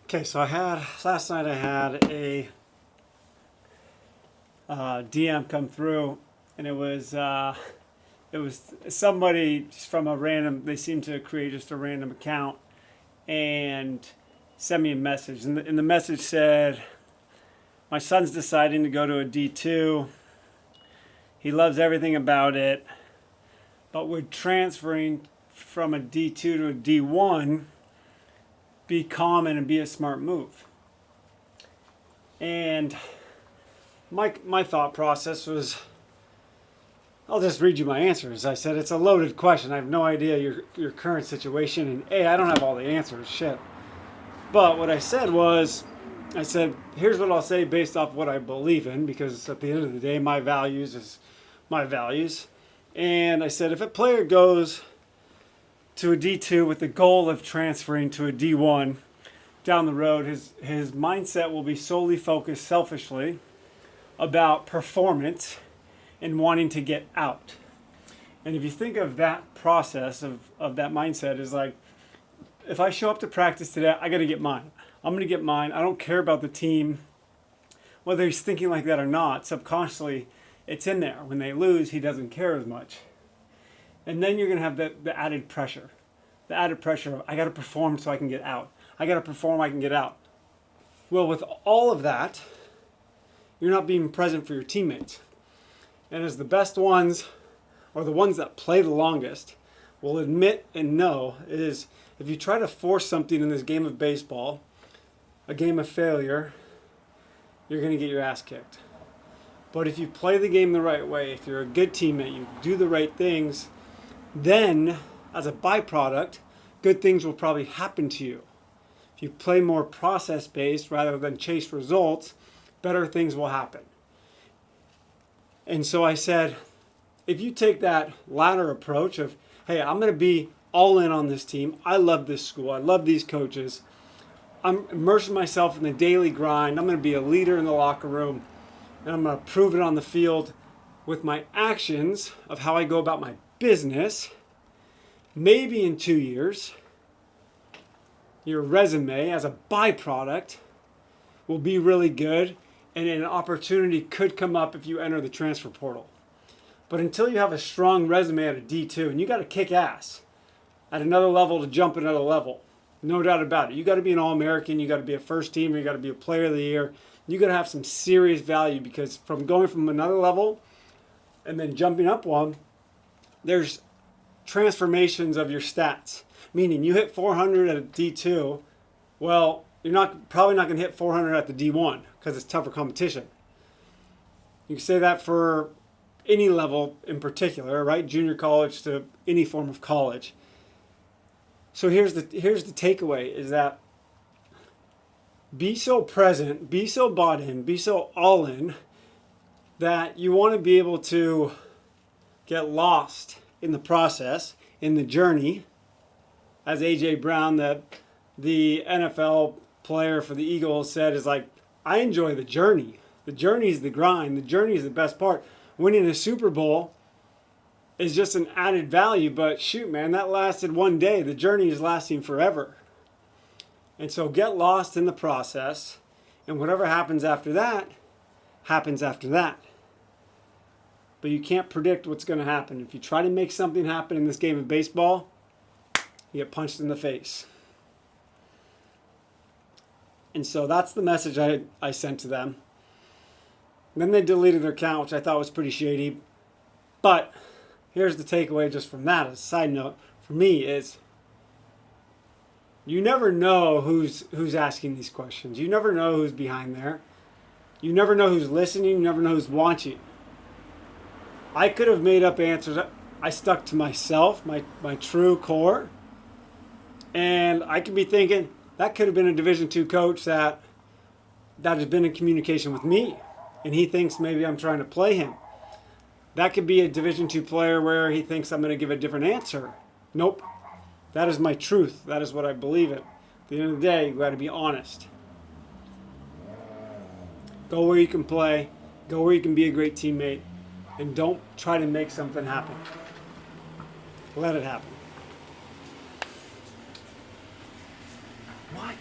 Okay, so last night I had a DM come through, and it was somebody just from a random. They seemed to create just a random account and send me a message, and the message said, "My son's deciding to go to a D2. He loves everything about it, but would transferring from a D2 to a D1 be common and be a smart move?" And my thought process was, I'll just read you my answers. I said it's a loaded question. I have no idea your current situation, and I don't have all the answers. Shit. But what I said was, I said, here's what I'll say based off what I believe in, because at the end of the day, my values is my values. And I said, if a player goes to a D2 with the goal of transferring to a D1 down the road, his mindset will be solely focused selfishly about performance and wanting to get out. And if you think of that process of that mindset is like, if I show up to practice today, I got to get mine. I'm going to get mine. I don't care about the team. Whether he's thinking like that or not, subconsciously, it's in there. When they lose, he doesn't care as much. And then you're going to have the added pressure. The added pressure of, I got to perform so I can get out. I got to perform, I can get out. Well, with all of that, you're not being present for your teammates. And as the best ones, or the ones that play the longest, will admit and know, is if you try to force something in this game of baseball, a game of failure, you're going to get your ass kicked. But if you play the game the right way, if you're a good teammate, you do the right things, then as a byproduct, good things will probably happen to you. If you play more process-based rather than chase results, better things will happen. And so I said, if you take that latter approach of, hey, I'm going to be all in on this team. I love this school. I love these coaches. I'm immersing myself in the daily grind. I'm going to be a leader in the locker room. And I'm going to prove it on the field with my actions of how I go about my business. Maybe in 2 years, your resume as a byproduct will be really good, and an opportunity could come up if you enter the transfer portal. But until you have a strong resume at a D2, and you got to kick ass at another level to jump another level, no doubt about it. You got to be an All-American, you got to be a first teamer, you got to be a player of the year. You got to have some serious value, because from going from another level and then jumping up one, there's transformations of your stats. Meaning you hit 400 at a D2, well, you're probably not going to hit 400 at the D1 because it's tougher competition. You can say that for any level in particular, right? Junior college to any form of college. So here's the takeaway is that be so present, be so bought in, be so all in that you want to be able to get lost in the process, in the journey. As A.J. Brown, the NFL player for the Eagles, said, is like, I enjoy the journey. The journey is the grind. The journey is the best part. Winning a Super Bowl is just an added value, but shoot, man, that lasted one day. The journey is lasting forever. And so get lost in the process, and whatever happens after that, happens after that. But you can't predict what's going to happen. If you try to make something happen in this game of baseball, you get punched in the face. And so that's the message I sent to them. And then they deleted their account, which I thought was pretty shady. But here's the takeaway just from that. As a side note, for me is, you never know who's asking these questions. You never know who's behind there. You never know who's listening. You never know who's watching. I could have made up answers. I stuck to myself, my true core. And I could be thinking, that could have been a Division II coach that has been in communication with me. And he thinks maybe I'm trying to play him. That could be a Division II player where he thinks I'm going to give a different answer. Nope. That is my truth. That is what I believe in. At the end of the day, you got to be honest. Go where you can play. Go where you can be a great teammate. And don't try to make something happen. Let it happen. What?